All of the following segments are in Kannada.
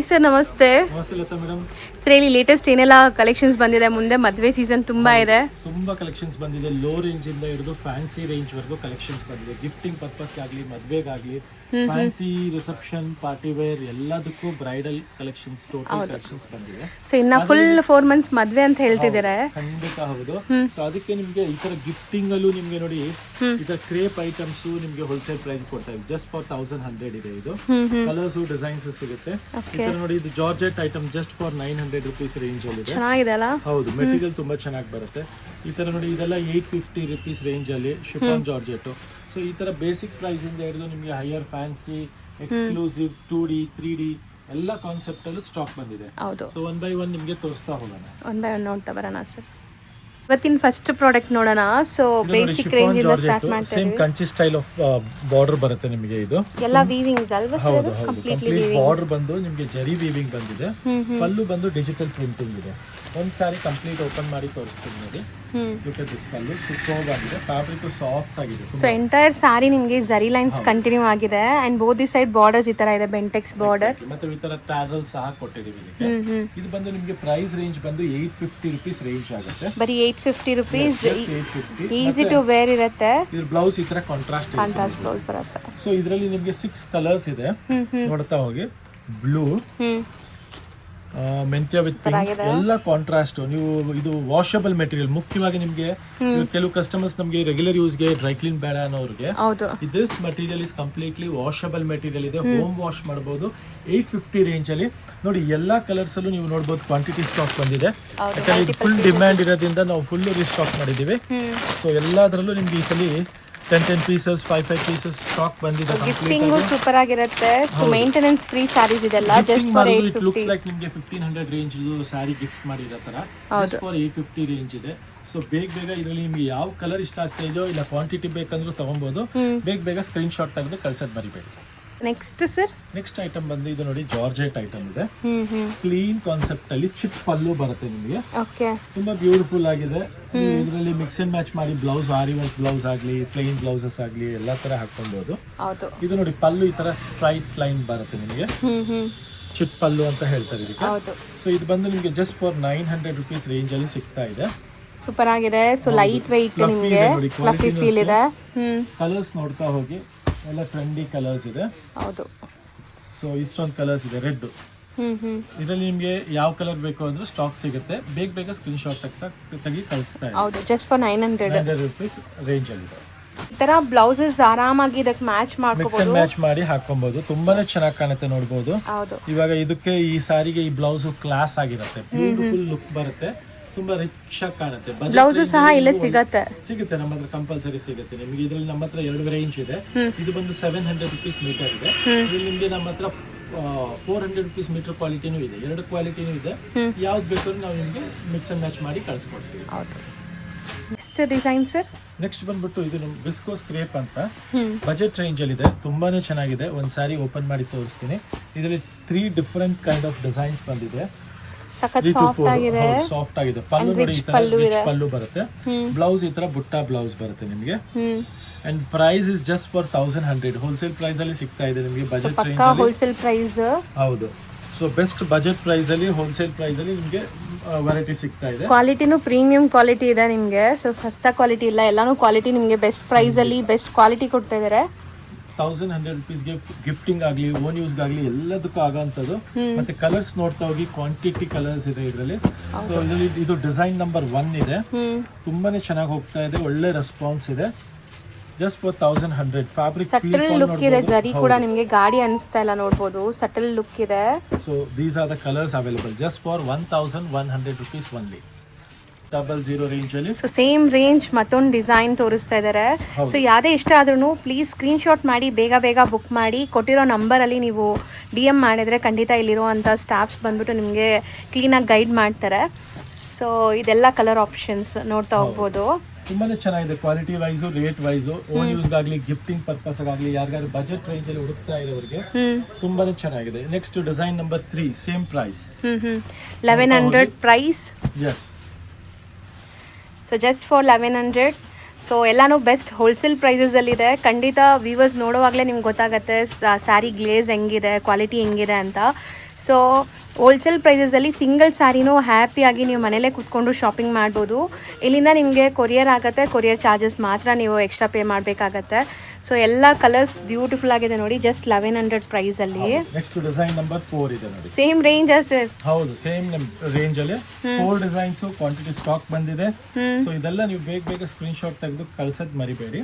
ಸರ್ ನಮಸ್ತೆ. ನಮಸ್ತೆ ಲತಾ ಮೇಡಮ್. ಸರ್ ಹೇಳಿ, ಲೇಟೆಸ್ಟ್ ಏನೆಲ್ಲ ಕಲೆಕ್ಷನ್ಸ್ ಬಂದಿದೆ? ಮುಂದೆ ಮದುವೆ ಸೀಸನ್ ತುಂಬಾ ಇದೆ. ತುಂಬಾ ಕಲೆಕ್ಷನ್ಸ್ ಬಂದಿದೆ. ಲೋ ರೇಂಜ್ ಇಂದ ಹಿಡಿದು ಫ್ಯಾನ್ಸಿ ರೇಂಜ್ ವರೆಗೂ ಕಲೆಕ್ಷನ್ಸ್ ಬಂದಿದೆ. ಗಿಫ್ಟಿಂಗ್ ಪರ್ಪಸ್ ಆಗಲಿ, ಮದುವೆಗಾಗಲಿ, ಫ್ಯಾನ್ಸಿ ರಿಸೆಪ್ಷನ್, ಪಾರ್ಟಿ ವೇರ್ ಎಲ್ಲದಕ್ಕೂ ಬ್ರೈಡಲ್ ಕಲೆಕ್ಷನ್ಸ್, ಟೋಟಲ್ ಕಲೆಕ್ಷನ್ಸ್ ಬಂದಿದೆ. ಸೊ ಇನ್ನ ಫುಲ್ 4 months ಮದುವೆ ಅಂತ ಹೇಳ್ತಿದ್ದಾರೆ. ಖಂಡಿತ ಹೌದು. ಸೊ ಅದಕ್ಕೆ ನಿಮಗೆ ಈ ತರ ಗಿಫ್ಟಿಂಗ್ ಅಲ್ಲೂ ನಿಮ್ಗೆ ನೋಡಿ ಈ ತರ ಕ್ರೇಪ್ ಐಟಮ್ಸ್ ನಿಮ್ಗೆ ಹೋಲ್ಸೇಲ್ ಪ್ರೈಸ್ ಕೊಡ್ತಾ ಇದೆ. ಜಸ್ಟ್ ಫಾರ್ 1100 ಇದೆ ಇದು. ಕಲರ್ಸ್ ಡಿಸೈನ್ಸ್ ಸಿಗುತ್ತೆ. ಈ ತರ ನೋಡಿ, ಇದು georgette item just for 900 rupees range ಅಲ್ಲಿ ಇದೆ. ಚೆನ್ನಾಗಿದೆ ಅಲ್ಲ? ಹೌದು, ಮೆಟೀರಿಯಲ್ ತುಂಬಾ ಚೆನ್ನಾಗಿ ಬರುತ್ತೆ. ಈ ತರ ನೋಡಿ, ಇದೆಲ್ಲ 850 rupees ರೇಂಜ್ ಅಲ್ಲಿ ಶಿಫಾನ್ ಜಾರ್ಜೆಟ್. ಸೊ ಈ ತರ ಬೇಸಿಕ್ ಪ್ರೈಸ್ ಇಂದ ಹಿಡಿದು ನಿಮಗೆ higher fancy, exclusive, 2D 3D ಎಲ್ಲ ಕಾನ್ಸೆಪ್ಟ್ ಅಲ್ಲೂ ಸ್ಟಾಕ್ ಬಂದಿದೆ. ಸೊ ಒನ್ ಬೈ ಒನ್ ನಿಮಗೆ ತೋರಿಸ್ತಾ ಹೋಗೋಣ. ಒನ್ ಬೈ ಒನ್ ನೋಡ್ತಾ ಬರೋಣ ಸರ್. ಇವತ್ತಿನ ಫಸ್ಟ್ ಪ್ರಾಡಕ್ಟ್ ನೋಡೋಣ. ಸೊ ಬೇಸಿಕ್ ರೇಂಜ್ ಇಂದ ಸ್ಟಾರ್ಟ್ ಮಾಡ್ತೀವಿ. Same Kanchi style of border ಬರುತ್ತೆ ನಿಮಗೆ. ಇದು ಎಲ್ಲ ವೀವಿಂಗ್ಸ್ ಅಲ್ವಾ ಸರ್? ಕಂಪ್ಲೀಟ್ಲಿ ಬಾರ್ಡರ್ ಬಂದು ನಿಮಗೆ ಜರಿ ವೀವಿಂಗ್ ಬಂದಿದೆ. ಪಲ್ಲು ಬಂದು ಡಿಜಿಟಲ್ ಪ್ರಿಂಟಿಂಗ್ ಇದೆ. ಒಂದ್ ಸಾರಿ ಕಂಪ್ಲೀಟ್ ಓಪನ್ ಮಾಡಿ ತೋರಿಸ್ತೀನಿ ನೋಡಿ. ಪಲ್ಲು ಸೂಪರ್ ಆಗಿದೆ. ಫ್ಯಾಬ್ರಿಕ್ ಸಾಫ್ಟ್ ಆಗಿದೆ. ಸೊ ಎಂಟೈರ್ ಸಾರಿ ನಿಮಗೆ ಜರಿ ಲೈನ್ಸ್ ಕಂಟಿನ್ಯೂ ಆಗಿದೆ and both the side borders ಈ ತರ ಇದೆ, ಬೆಂಟೆಕ್ಸ್ ಬಾರ್ಡರ್. ಮತ್ತೆ ಈ ತರ ಟ್ಯಾಸಲ್ ಸಹ ಕೊಟ್ಟಿದ್ದೀವಿ ಇದಕ್ಕೆ. ಇದು ಬಂದು ನಿಮಗೆ ಪ್ರೈಸ್ ರೇಂಜ್ ಬಂದು 850 rupees ರೇಂಜ್ ಆಗುತ್ತೆ. ಬರೀ 850 rupees. ಈಸಿ ಟು ವೇರ್ ಇರುತ್ತೆ. ಇದು ಬ್ಲೌಸ್ ಈ ತರ ಕಾಂಟ್ರಾಸ್ಟ್ ಬ್ಲೌಸ್ ಬರುತ್ತೆ. ಸೊ ಇದರಲ್ಲಿ ನಿಮಗೆ 6 ಕಲರ್ಸ್ ಇದೆ. ನೋಡ್ತಾ ಹೋಗಿ. ಬ್ಲೂ, ಮೆಂತ್ಯ ವಿತ್ ಪಿಂಕ್, ಎಲ್ಲ ಕಾಂಟ್ರಾಸ್ಟ್. ನೀವು ಇದು ವಾಷಬಲ್ ಮೆಟೀರಿಯಲ್. ಮುಖ್ಯವಾಗಿ ನಿಮಗೆ ಕೆಲವು ಕಸ್ಟಮರ್ಸ್ ನಮಗೆ ರೆಗ್ಯುಲರ್ ಯೂಸ್ಗೆ ಡ್ರೈ ಕ್ಲೀನ್ ಬೇಡ ಅನ್ನೋರಿಗೆ this material is completely washable material ಇದೆ. ಹೋಮ್ ವಾಶ್ ಮಾಡಬಹುದು. 850 ರೇಂಜ್ ಅಲ್ಲಿ ನೋಡಿ. ಎಲ್ಲಾ ಕಲರ್ಸ್ ಅಲ್ಲೂ ನೀವು ನೋಡಬಹುದು ಕ್ವಾಂಟಿಟಿ ಸ್ಟಾಕ್ ಬಂದಿದೆ. ಯಾಕಂದ್ರೆ ಇದು ಫುಲ್ ಡಿಮ್ಯಾಂಡ್ ಇರೋದ್ರಿಂದ ನಾವು ಫುಲ್ ರೀಸ್ಟಾಕ್ ಮಾಡಿದೀವಿ. ಸೊ ಎಲ್ಲದರಲ್ಲೂ ನಿಮ್ಗೆ ಈ ಸಲ 10 pieces 5 pieces ಸ್ಟಾಕ್ ಬಂದಿದೆ. ಗಿಫ್ಟಿಂಗ್ ಸೂಪರ್ ಆಗಿರುತ್ತೆ. ಸೊ ಮೇಂಟೆನೆನ್ಸ್ ಫ್ರೀ ಸಾರೀಸ್ ಇದೆಲ್ಲ. Just for 850. It looks like ನಿಮಗೆ 1500 ರೇಂಜ್ ಸಾರಿ ಗಿಫ್ಟ್ ಮಾಡಿರೋ ತರ. ಜಸ್ಟ್ ಫಾರ್ 850 ರೇಂಜ್ ಇದೆ. ಸೊ ಬೇಗ ಇದರಲ್ಲಿ ನಿಮಗೆ ಯಾವ ಕಲರ್ ಇಷ್ಟ ಆಗ್ತಾ ಇದೆಯೋ, ಇಲ್ಲ ಕ್ವಾಂಟಿಟಿ ಬೇಕಂದ್ರೂ ತಗೊಬಹುದು. ಬೇಗ ಸ್ಕ್ರೀನ್ ಶಾಟ್ ತೆಗೆದು ಕಳ್ಸೋದು ಮರಿಬೇಡಿ. ನೆಕ್ಸ್ಟ್ ಸರ್, ನೆಕ್ಸ್ಟ್ ಐಟಮ್ ಬಂದು ಇದು ನೋಡಿ, ಜಾರ್ಜೆಟ್ ಐಟಮ್ ಇದೆ. ಕ್ಲೀನ್ ಕಾನ್ಸೆಪ್ಟ್ ಅಲ್ಲಿ ಚಿಪ್ ಪಲ್ಲು ಬರುತ್ತೆ ನಿಮಗೆ. ತುಂಬಾ ಬ್ಯೂಟಿಫುಲ್ ಆಗಿದೆ. ಇದರಲ್ಲಿ ಮಿಕ್ಸ್ ಅಂಡ್ ಮ್ಯಾಚ್ ಮಾಡಿ ಬ್ಲೌಸ್, ಆರಿ ವರ್ಕ್ ಬ್ಲೌಸ್ ಆಗ್ಲಿ, ಪ್ಲೇನ್ ಬ್ಲೌಸಸ್ ಆಗ್ಲಿ, ಎಲ್ಲಾ ತರ ಹಾಕೊಬಹುದು. ಇದು ನೋಡಿ, ಪಲ್ಲು ಈ ತರ ಸ್ಟ್ರೈಟ್ ಲೈನ್ ಬರುತ್ತೆ ನಿಮಗೆ. ಚಿಪ್ ಪಲ್ಲು ಅಂತ ಹೇಳ್ತಾರೆ ಇದಕ್ಕೆ. ಸೊ ಇದು ಬಂದು ನಿಮಗೆ ಜಸ್ಟ್ ಫಾರ್ 900 rupees ರೇಂಜ್ ಅಲ್ಲಿ ಸಿಗ್ತಾ ಇದೆ. ಸೂಪರ್ ಆಗಿದೆ. ಸೊ ಲೈಟ್ ವೆಯ್ಟ್ ನಿಮಗೆ ಫ್ಲಫಿ ಫೀಲ್ ಇದೆ. ಕಲರ್ಸ್ ನೋಡ್ತಾ ಹೋಗಿ, ಎಲ್ಲ ಟ್ರೆಂಡಿ ಕಲರ್ಸ್ ಇದೆ. ಹೌದು. ಸೊ ಇಷ್ಟೊಂದು ಕಲರ್ಸ್ ಇದೆ. ರೆಡ್, ಇದರಲ್ಲಿ ನಿಮಗೆ ಯಾವ ಕಲರ್ ಬೇಕು ಅಂದ್ರೆ ಸ್ಟಾಕ್ ಸಿಗುತ್ತೆ. ಬೇಗ ಸ್ಕ್ರೀನ್ ಶಾಟ್ ತೆಗಿ ಕಳಿಸ್ತಾ ಇದೆ. ಹೌದು, ಜಸ್ಟ್ ಫಾರ್ 900 rupees ರೇಂಜ್ ಅಲ್ಲಿ ಇದೆ. ಈ ತರ ಬ್ಲೌಸಸ್ ಆರಾಮಾಗಿ ಇದಕ್ಕೆ ಮ್ಯಾಚ್ ಮಾಡ್ಕೋಬಹುದು. ಮ್ಯಾಚ್ ಮಾಡಿ ಹಾಕೊಬಹುದು. ತುಂಬಾನೇ ಚೆನ್ನಾಗಿ ಕಾಣುತ್ತೆ, ನೋಡಬಹುದು. ಇವಾಗ ಇದಕ್ಕೆ ಈ ಸಾರಿಗೆ ಈ ಬ್ಲೌಸ್ ಕ್ಲಾಸ್ ಆಗಿರುತ್ತೆ. ಬ್ಯೂಟಿಫುಲ್ ಲುಕ್ ಬರುತ್ತೆ. ತುಂಬಾ ರಿಚ್ ಆಗಿ ಕಾಣುತ್ತೆ. ಬ್ಲೌಸ್ ಸಹ ಇಲ್ಲೇ ಸಿಗುತ್ತೆ ನಮ್ಮ ಹತ್ರ ಕಂಪಲ್ಸರಿ ಸಿಗುತ್ತೆ ನಿಮಗೆ. ಇದರಲ್ಲಿ ನಮ್ಮ ಹತ್ರ 2 ರೇಂಜ್ ಇದೆ. ಇದು ಬಂದು 700 rupees ಮೀಟರ್ ಇದೆ. ಇಲ್ಲಿ ನಿಮಗೆ ನಮ್ಮ ಹತ್ರ 400 rupees ಮೀಟರ್ ಕ್ವಾಲಿಟಿನೂ ಇದೆ. 2 ಕ್ವಾಲಿಟಿನೂ ಇದೆ. ಯಾವ್ದು ಬೇಕಾದ್ರೂ ನಾವು ನಿಮಗೆ ಮಿಕ್ಸ್ ಅಂಡ್ ಮ್ಯಾಚ್ ಮಾಡಿ ಕಳಿಸ್ಕೊಡ್ತೀವಿ. ನೆಕ್ಸ್ಟ್ ಡಿಸೈನ್ ಸರ್, ನೆಕ್ಸ್ಟ್ ಬಂದ್ಬಿಟ್ಟು ಇದು ನಮ್ಮ ವಿಸ್ಕೋಸ್ ಕ್ರೇಪ್ ಅಂತ ಬಜೆಟ್ ರೇಂಜ್ ಅಲ್ಲಿ ಇದೆ. ತುಂಬಾನೇ ಚೆನ್ನಾಗಿದೆ. ಒಂದ್ ಸಾರಿ ಓಪನ್ ಮಾಡಿ ತೋರಿಸ್ತೀನಿ. ಇದರಲ್ಲಿ 3 ಡಿಫರೆಂಟ್ ಕೈಂಡ್ ಆಫ್ ಡಿಸೈನ್ಸ್ ಬಂದಿದೆ. ಸಾಫ್ಟ್ ಆಗಿದೆ. ಪಲ್ಲು ನೋಡಿ, ಈ ತರ ರಿಚ್ ಪಲ್ಲು ಬರುತ್ತೆ. ಬ್ಲೌಸ್ ಈ ತರ ಬುಟ್ಟ ಬ್ಲೌಸ್ ಬರುತ್ತೆ ನಿಮಗೆ. And price is just for 1100. Wholesale price ಅಲ್ಲಿ ಸಿಗ್ತಾ ಇದೆ ನಿಮಗೆ. ಬಜೆಟ್ ರೇಂಜ್ ಅಲ್ಲಿ ಹೋಲ್ಸೇಲ್ ಪ್ರೈಸ್. ಹೌದು. ಸೊ ಬೆಸ್ಟ್ ಬಜೆಟ್ ಪ್ರೈಸ್ ಅಲ್ಲಿ, ಹೋಲ್ಸೇಲ್ ಪ್ರೈಸ್ ಅಲ್ಲಿ ನಿಮಗೆ ವೆರೈಟಿ ಸಿಗ್ತಾ ಇದೆ. ಕ್ವಾಲಿಟಿನೂ ಪ್ರೀಮಿಯಂ ಕ್ವಾಲಿಟಿ ಇದೆ ನಿಮಗೆ. ಸೊ ಸಸ್ತಾ ಕ್ವಾಲಿಟಿ ಇಲ್ಲ, ಎಲ್ಲಾನು ಕ್ವಾಲಿಟಿ ನಿಮಗೆ ಬೆಸ್ಟ್ ಪ್ರೈಸ್ ಅಲ್ಲಿ ಬೆಸ್ಟ್ ಕ್ವಾಲಿಟಿ ಕೊಡ್ತಾ ಇದ್ದಾರೆ. 1100 rupeesಗೆ ಗಿಫ್ಟಿಂಗ್ ಆಗ್ಲಿ, ಓನ್ ಯೂಸ್ ಆಗ್ಲಿ, ಎಲ್ಲದಕ್ಕೂ ಆಗೋಂಥದ್ದು. ಮತ್ತೆ ಕಲರ್ಸ್ ನೋಡ್ತಾ ಹೋಗಿ, ಕ್ವಾಂಟಿಟಿ ಕಲರ್ಸ್ ಇದೆ ಇದರಲ್ಲಿ. ಸೊ ಇದರಲ್ಲಿ ಇದು ಡಿಸೈನ್ ನಂಬರ್ 1 ಇದೆ. ತುಂಬಾನೇ ಚೆನ್ನಾಗಿ ಹೋಗ್ತಾ ಇದೆ. ಒಳ್ಳೆ ರೆಸ್ಪಾನ್ಸ್ ಇದೆ. Just for 1100. Fabric subtle look ಇದೆ. ಜರಿ ಕೂಡ ನಿಮಗೆ ಗಾಡಿ ಅನಿಸ್ತಾ ಇಲ್ಲ, ನೋಡಬಹುದು. ಸಟಲ್ ಲುಕ್ ಇದೆ. So these are the colours available just for 1100 rupees only. 00 range ಅಲ್ಲಿ. ಸೊ ಸೇಮ್ ರೇಂಜ್ ಮತ್ತೊಂದು ಡಿಸೈನ್ ತೋರಿಸ್ತಾ ಇದ್ದಾರೆ. ಸೊ ಯಾವುದೇ ಇಷ್ಟ ಆದ್ರೂ ಪ್ಲೀಸ್ ಸ್ಕ್ರೀನ್ ಶಾಟ್ ಮಾಡಿ ಬೇಗ ಬುಕ್ ಮಾಡಿ. ಕೊಟ್ಟಿರೋ ನಂಬರ್ ಅಲ್ಲಿ ನೀವು DM ಮಾಡಿದ್ರೆ ಖಂಡಿತ ಇಲ್ಲಿರುವಂಥ ಸ್ಟಾಫ್ಸ್ ಬಂದ್ಬಿಟ್ಟು ನಿಮಗೆ ಕ್ಲೀನಾಗಿ ಗೈಡ್ ಮಾಡ್ತಾರೆ. ಸೊ ಇದೆಲ್ಲ ಕಲರ್ ಆಪ್ಷನ್ಸ್ ನೋಡ್ತಾ ಹೋಗ್ಬೋದು. ತುಂಬಾನೇ ಚೆನ್ನಾಗಿದೆ. Quality wise, rate wise, own use ಆಗಲಿ, ಗಿಫ್ಟಿಂಗ್ ಪರ್ಪಸ್ ಆಗಲಿ, ಯಾರಿಗಾದ್ರು ಬಜೆಟ್ ರೇಂಜ್ ಅಲ್ಲಿ ಹುಡುಕ್ತಾ ಇರೋರಿಗೆ ತುಂಬಾನೇ ಚೆನ್ನಾಗಿದೆ. Next design number 3, same price 1100 price. Yes. So just for 1100. So ಎಲ್ಲಾನು ಬೆಸ್ಟ್ ಹೋಲ್ಸೇಲ್ ಪ್ರೈಸಸಲ್ಲಿದೆ. ಖಂಡಿತ ವ್ಯೂವರ್ಸ್ ನೋಡುವಾಗಲೇ ನಿಮ್ಗೆ ಗೊತ್ತಾಗುತ್ತೆ ಸ್ಯಾರಿ ಗ್ಲೇಸ್ ಹೆಂಗಿದೆ, ಕ್ವಾಲಿಟಿ ಹೆಂಗಿದೆ ಅಂತ. ಸೊ ಹೋಲ್ಸೇಲ್ ಪ್ರೈಸಸಲ್ಲಿ ಸಿಂಗಲ್ ಸ್ಯಾರಿನೂ ಹ್ಯಾಪಿಯಾಗಿ ನೀವು ಮನೇಲೇ ಕೂತ್ಕೊಂಡು ಶಾಪಿಂಗ್ ಮಾಡ್ಬೋದು. ಇಲ್ಲಿಂದ ನಿಮಗೆ ಕೊರಿಯರ್ ಆಗುತ್ತೆ, ಕೊರಿಯರ್ ಚಾರ್ಜಸ್ ಮಾತ್ರ ನೀವು ಎಕ್ಸ್ಟ್ರಾ ಪೇ ಮಾಡಬೇಕಾಗತ್ತೆ. ಸೊ ಎಲ್ಲ ಕಲರ್ಸ್ ಬ್ಯೂಟಿಫುಲ್ ಆಗಿದೆ ನೋಡಿ, ಜಸ್ಟ್ 1100 ಪ್ರೈಸಲ್ಲಿ. ನೆಕ್ಸ್ಟ್ ಡಿಸೈನ್ ನಂಬರ್ 4 ಇದೆ ನೋಡಿ. Same range sir? ಹೌದು, ಸೇಮ್ ರೇಂಜ್ ಅಲ್ಲಿ 4 ಡಿಸೈನ್ಸ್ ಕ್ವಾಂಟಿಟಿ ಸ್ಟಾಕ್ ಬಂದಿದೆ. ಸೊ ಇದೆಲ್ಲ ನೀವು ಬೇಗ ಸ್ಕ್ರೀನ್ ಶಾಟ್ ತೆಗೆದು ಕಳ್ಸೋದು ಮರಿಬೇಡಿ.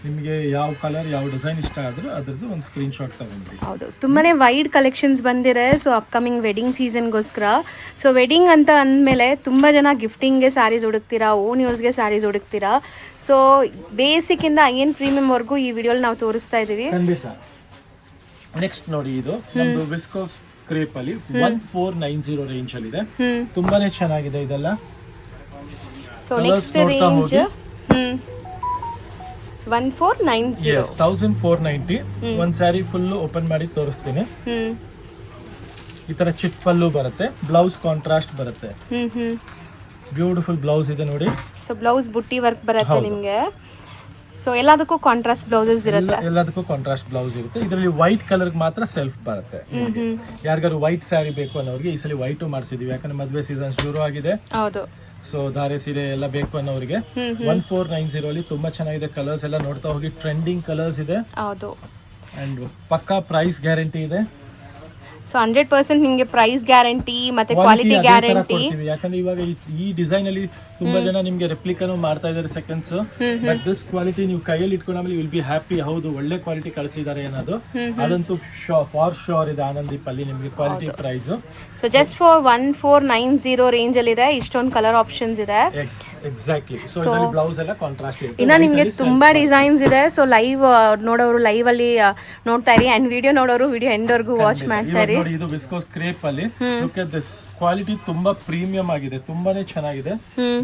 ನಿಮಗೆ ಯಾವ ಕಲರ್ ಯಾವ ಡಿಸೈನ್ ಇಷ್ಟ ಆದ್ರೂ ಅದ್ರದ್ದು ಒಂದು ಸ್ಕ್ರೀನ್ ಶಾಟ್ ತಗೊಂಡ್ರಿ. ಹೌದು, ತುಂಬಾನೇ ವೈಡ್ ಕಲೆಕ್ಷನ್ಸ್ ಬಂದಿದೆ. ಸೊ ಅಪ್ಕಮಿಂಗ್ ವೆಡ್ಡಿಂಗ್ ಸೀಸನ್ಗೋಸ್ಕರ. ಸೊ ವೆಡ್ಡಿಂಗ್ ಅಂತ ಅಂದಮೇಲೆ ತುಂಬ ಜನ ಗಿಫ್ಟಿಂಗ್ಗೆ ಸ್ಯಾರೀಸ್ ಹುಡುಕ್ತೀರಾ, ಓನ್ ಯೂಸ್ಗೆ ಸ್ಯಾರೀಸ್ ಹುಡುಕ್ತೀರಾ. ಸೊ ಬೇಸಿಕ್ಕಿಂದ ಏನು ಪ್ರೀಮಿಯಂವರೆಗೂ ಈ ವಿಡಿಯೋಲಿ ನಾವು ತೋರಿಸ್ತಾ ಇದ್ದೀವಿ. ಖಂಡಿತ. ನೆಕ್ಸ್ಟ್ ನೋಡಿ, ಇದು ನಮ್ದು ವಿಸ್ಕೋಸ್ ಕ್ರೇಪ್ ಅಲ್ಲಿ 1490 ರೇಂಜ್ ಅಲ್ಲಿ ಇದೆ. ತುಂಬಾನೇ ಚೆನ್ನಾಗಿದೆ ಇದೆಲ್ಲ. So next range 1490. 1490. ಒಂದ್ ಸ್ಯಾರಿ ಫುಲ್ ಓಪನ್ ಮಾಡಿ ತೋರಿಸ್ತೀನಿ. ಈ ತರ ಚಿಕ್ಕ ಪಲ್ಲು ಬರುತ್ತೆ, ಬ್ಲೌಸ್ ಕಾಂಟ್ರಾಸ್ಟ್ ಬರುತ್ತೆ. ಬ್ಯೂಟಿಫುಲ್ ಬ್ಲೌಸ್ ಇದೆ ನೋಡಿ. ಸೊ ಬ್ಲೌಸ್ ಬುಟ್ಟಿ ವರ್ಕ್ ಬರುತ್ತೆ ನಿಮಗೆ. ಸೊ ಎಲ್ಲದಕ್ಕೂ ಕಾಂಟ್ರಾಸ್ಟ್ ಬ್ಲೌಸಸ್ ಇರುತ್ತೆ. ಎಲ್ಲದಕ್ಕೂ ಕಾಂಟ್ರಾಸ್ಟ್ ಬ್ಲೌಸ್ ಇರುತ್ತೆ. ಇದರಲ್ಲಿ ವೈಟ್ ಕಲರ್ ಮಾತ್ರ ಸೆಲ್ಫ್ ಬರುತ್ತೆ. ಯಾರಿಗಾರು ವೈಟ್ ಸ್ಯಾರಿ ಬೇಕು ಅನ್ನೋರಿಗೆ ಈ ಸಲ ವೈಟು ಮಾಡಿಸಿದೀವಿ, ಯಾಕಂದ್ರೆ ಮದುವೆ ಸೀಸನ್ ಶುರು ಆಗಿದೆ. ಹೌದು. ಸೊ ಧಾರೆ ಸೀರೆ ಎಲ್ಲ ಬೇಕು ಅನ್ನೋರಿಗೆ 1490 ಅಲ್ಲಿ ತುಂಬಾ ಚೆನ್ನಾಗಿದೆ. ಕಲರ್ಸ್ ಎಲ್ಲ ನೋಡ್ತಾ ಹೋಗಿ, ಟ್ರೆಂಡಿಂಗ್ ಕಲರ್ಸ್ ಇದೆ. ಹೌದು. ಅಂಡ್ ಪಕ್ಕಾ ಪ್ರೈಸ್ ಗ್ಯಾರಂಟಿ ಇದೆ. ಸೊ 100% ನಿಮಗೆ ಪ್ರೈಸ್ ಗ್ಯಾರಂಟಿ ಮತ್ತೆ ಕ್ವಾಲಿಟಿ ಗ್ಯಾರಂಟಿ. ಯಾಕಂದ್ರೆ ಇವಾಗ ಈ ಡಿಸೈನ್ ಅಲ್ಲಿ ತುಂಬಾ ಜನ ನಿಮ್ಗೆ ರೆಪ್ಲಿಕಾನು ಮಾಡ್ತಾ ಇದಾರೆ ಸೆಕೆಂಡ್ಸ್. ಬಟ್ ದಿಸ್ ಕ್ವಾಲಿಟಿ ನೀವು ಕೈಯಲ್ಲಿ ಇಟ್ಕೊಂಡ್ಮೇಲೆ ವಿಲ್ ಬಿ ಹ್ಯಾಪಿ. ಹೌದು, ಒಳ್ಳೆ ಕ್ವಾಲಿಟಿ ಕಳಿಸಿದ್ದಾರೆ ಅನ್ನೋದು ಅದಂತೂ ಫಾರ್ ಶೋರ್ ಇದೆ. ಆನಂದೀಪ್ ಅಲ್ಲಿ ನಿಮ್ಗೆ quality price. So just for 1490 range ಅಲ್ಲಿ ಇದೆ. ಇಷ್ಟೊಂದು ಕಲರ್ ಆಪ್ಷನ್ಸ್ ಇದೆ. ಎಕ್ಸಾಕ್ಟ್ಲಿ. ಸೊ ಇದರಲ್ಲಿ ಬ್ಲೌಸ್ ಎಲ್ಲ ಕಾಂಟ್ರಾಸ್ಟ್ ಇದೆ. ಇನ್ನ ನಿಮಗೆ ತುಂಬಾ ಡಿಸೈನ್ಸ್ ಇದೆ. ಸೊ ಲೈವ್ ನೋಡೋರು ಲೈವ್ ಅಲ್ಲಿ ನೋಡ್ತಾ ಇರಿ, ಅಂಡ್ ವಿಡಿಯೋ ನೋಡೋರು ವಿಡಿಯೋ ಎಂಡ್ ವರ್ಗೂ ವಾಚ್ ಮಾಡ್ತಾ ಇರಿ. ನೋಡಿ, ಇದು ವಿಸ್ಕೋಸ್ ಕ್ರೇಪ್ ಅಲ್ಲಿ ಲುಕ್ ಅಟ್ ದಿಸ್. ಕ್ವಾಲಿಟಿ ತುಂಬಾ ಪ್ರೀಮಿಯಂ ಆಗಿದೆ, ತುಂಬಾನೇ ಚೆನ್ನಾಗಿದೆ.